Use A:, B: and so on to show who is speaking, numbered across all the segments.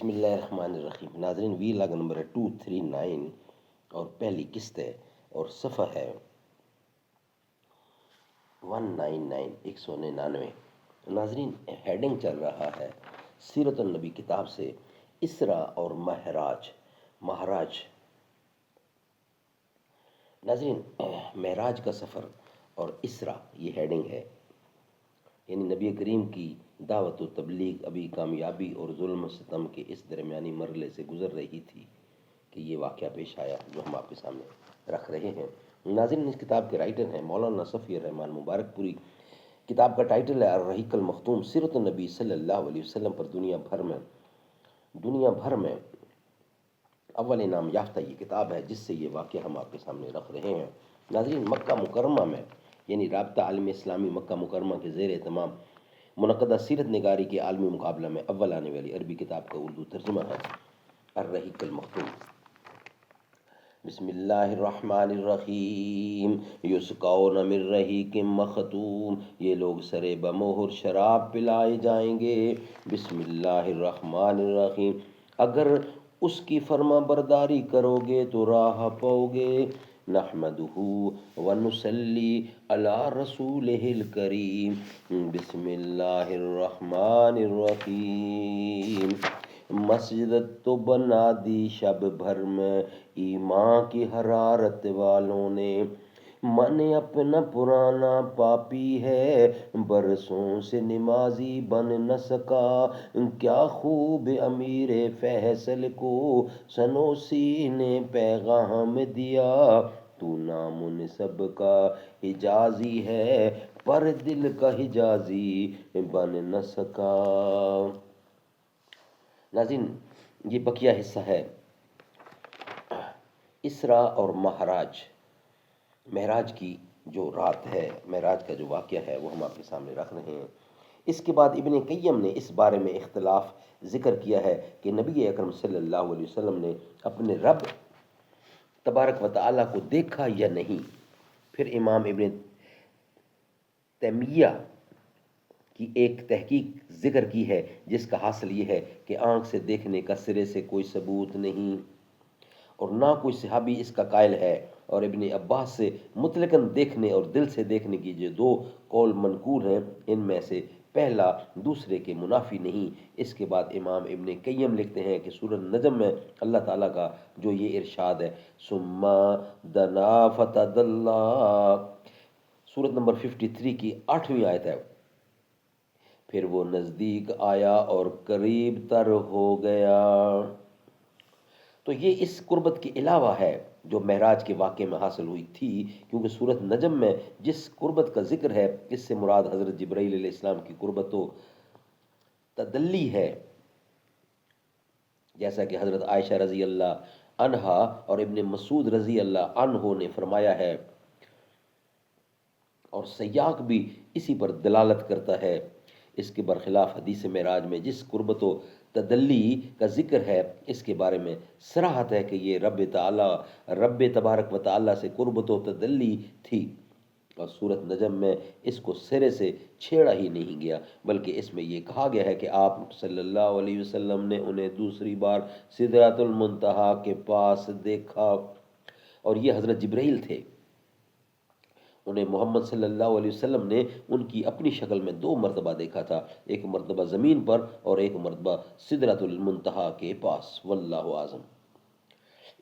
A: بسم اللہ الرحمن الرحیم۔ ناظرین، وی لاگ نمبر ہے 239 اور پہلی قسط ہے اور صفحہ ہے 199 ناظرین، ہیڈنگ چل رہا ہے سیرت النبی کتاب سے اسرا اور مہراج۔ ناظرین، معراج کا سفر اور اسرا یہ ہیڈنگ ہے، یعنی نبی کریم کی دعوت و تبلیغ ابھی کامیابی اور ظلم و ستم کے اس درمیانی مرحلے سے گزر رہی تھی کہ یہ واقعہ پیش آیا جو ہم آپ کے سامنے رکھ رہے ہیں۔ ناظرین، اس کتاب کے رائٹر ہیں مولانا صفی الرحمان مبارک پوری۔ کتاب کا ٹائٹل ہے الرحیق المختوم، سیرت النبی صلی اللہ علیہ وسلم پر دنیا بھر میں اول انعام یافتہ یہ کتاب ہے جس سے یہ واقعہ ہم آپ کے سامنے رکھ رہے ہیں۔ ناظرین، مکہ مکرمہ میں یعنی رابطہ عالم اسلامی مکہ مکرمہ کے زیر اہتمام منعقدہ سیرت نگاری کے عالمی مقابلہ میں اول آنے والی عربی کتاب کا اردو ترجمہ ہے الرحیق المختوم۔ بسم اللہ الرحمن الرحیم۔ یسقون من رحیق مختوم، یہ لوگ سرے بمہر شراب پلائے جائیں گے۔ بسم اللہ الرحمن الرحیم، اگر اس کی فرما برداری کرو گے تو راہ پاؤ گے۔ نحمدہ ونصلی علی رسولہ الکریم۔ بسم اللہ الرحمن الرحیم۔ مسجد تو بنا دی شب بھر میں ایمان کی حرارت والوں نے، من اپنا پرانا پاپی ہے برسوں سے نمازی بن نہ سکا۔ کیا خوب امیر فیصل کو سنوسی نے پیغام دیا، تو نامنسب کا حجازی ہے پر دل کا حجازی بن نہ سکا۔ ناظرین، یہ بقیہ حصہ ہے اسرا اور معراج کی جو رات ہے، معراج کا جو واقعہ ہے وہ ہم آپ کے سامنے رکھ رہے ہیں۔ اس کے بعد ابن قیم نے اس بارے میں اختلاف ذکر کیا ہے کہ نبی اکرم صلی اللہ علیہ وسلم نے اپنے رب تبارک و تعالیٰ کو دیکھا یا نہیں۔ پھر امام ابن تیمیہ کی ایک تحقیق ذکر کی ہے جس کا حاصل یہ ہے کہ آنکھ سے دیکھنے کا سرے سے کوئی ثبوت نہیں اور نہ کوئی صحابی اس کا قائل ہے، اور ابن عباس سے مطلقاً دیکھنے اور دل سے دیکھنے کی جو دو قول منقول ہیں ان میں سے پہلا دوسرے کے منافی نہیں۔ اس کے بعد امام ابن قیم لکھتے ہیں کہ سورۃ نجم میں اللہ تعالیٰ کا جو یہ ارشاد ہے ثم دنا فتدلی، سورۃ نمبر 53 کی 8ویں آیت ہے، پھر وہ نزدیک آیا اور قریب تر ہو گیا۔ تو یہ اس قربت کے علاوہ ہے جو معراج کے واقعے میں حاصل ہوئی تھی، کیونکہ سورۃ نجم میں جس قربت کا ذکر ہے اس سے مراد حضرت جبرائیل علیہ السلام کی قربت و تدلی ہے، جیسا کہ حضرت عائشہ رضی اللہ عنہا اور ابن مسعود رضی اللہ عنہ نے فرمایا ہے، اور سیاق بھی اسی پر دلالت کرتا ہے۔ اس کے برخلاف حدیث معراج میں جس قربت و تدلی کا ذکر ہے اس کے بارے میں صراحت ہے کہ یہ رب تبارک و تعالیٰ سے قربت و تدلی تھی، اور سورۃ نجم میں اس کو سرے سے چھیڑا ہی نہیں گیا، بلکہ اس میں یہ کہا گیا ہے کہ آپ صلی اللہ علیہ وسلم نے انہیں دوسری بار سدرۃ المنتہا کے پاس دیکھا، اور یہ حضرت جبرائیل تھے۔ انہیں محمد صلی اللہ علیہ وسلم نے ان کی اپنی شکل میں 2 مرتبہ دیکھا تھا، ایک مرتبہ زمین پر اور ایک مرتبہ سدرۃ المنتہا کے پاس، واللہ اعظم۔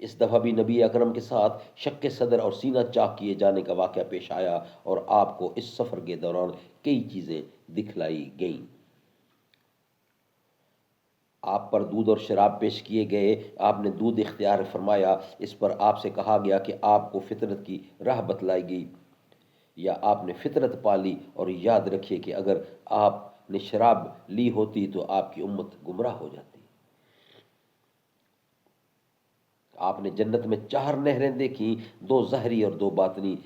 A: اس دفعہ بھی نبی اکرم کے ساتھ شق صدر اور سینہ چاک کیے جانے کا واقعہ پیش آیا، اور آپ کو اس سفر کے دوران کئی چیزیں دکھلائی گئیں۔ آپ پر دودھ اور شراب پیش کیے گئے، آپ نے دودھ اختیار فرمایا، اس پر آپ سے کہا گیا کہ آپ کو فطرت کی راہ بتلائی گئی، یا آپ نے فطرت پالی، اور یاد رکھیے کہ اگر آپ نے شراب لی ہوتی تو آپ کی امت گمراہ ہو جاتی۔ آپ نے جنت میں 4 نہریں دیکھیں، 2 ظاہری اور 2 باطنی۔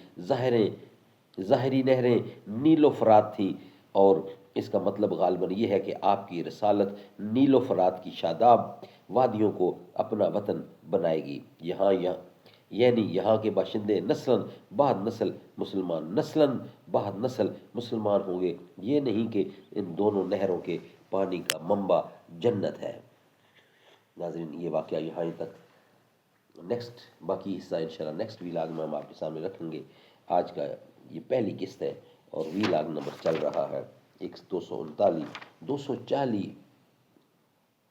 A: ظاہری نہریں نیل و فرات تھیں، اور اس کا مطلب غالباً یہ ہے کہ آپ کی رسالت نیل و فرات کی شاداب وادیوں کو اپنا وطن بنائے گی، یعنی یہاں کے باشندے نسلاً بعد نسل مسلمان ہوں گے، یہ نہیں کہ ان دونوں نہروں کے پانی کا منبع جنت ہے۔ ناظرین یہ واقعہ یہاں تک، نیکسٹ باقی حصہ انشاءاللہ نیکسٹ ویلاگ میں ہم آپ کے سامنے رکھیں گے۔ آج کا یہ پہلی قسط ہے اور ویلاگ نمبر چل رہا ہے 239 240،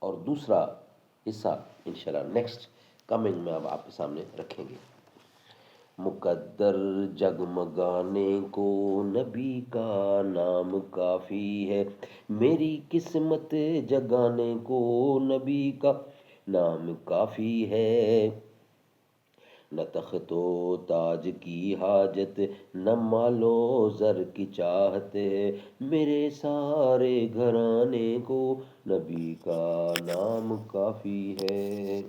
A: اور دوسرا حصہ انشاءاللہ نیکسٹ کمنگ میں اب آپ کے سامنے رکھیں گے۔ مقدر جگمگانے کو نبی کا نام کافی ہے، میری قسمت جگانے کو نبی کا نام کافی ہے، نہ تخت و تاج کی حاجت نہ مال و زر کی چاہت ہے، میرے سارے گھرانے کو نبی کا نام کافی ہے۔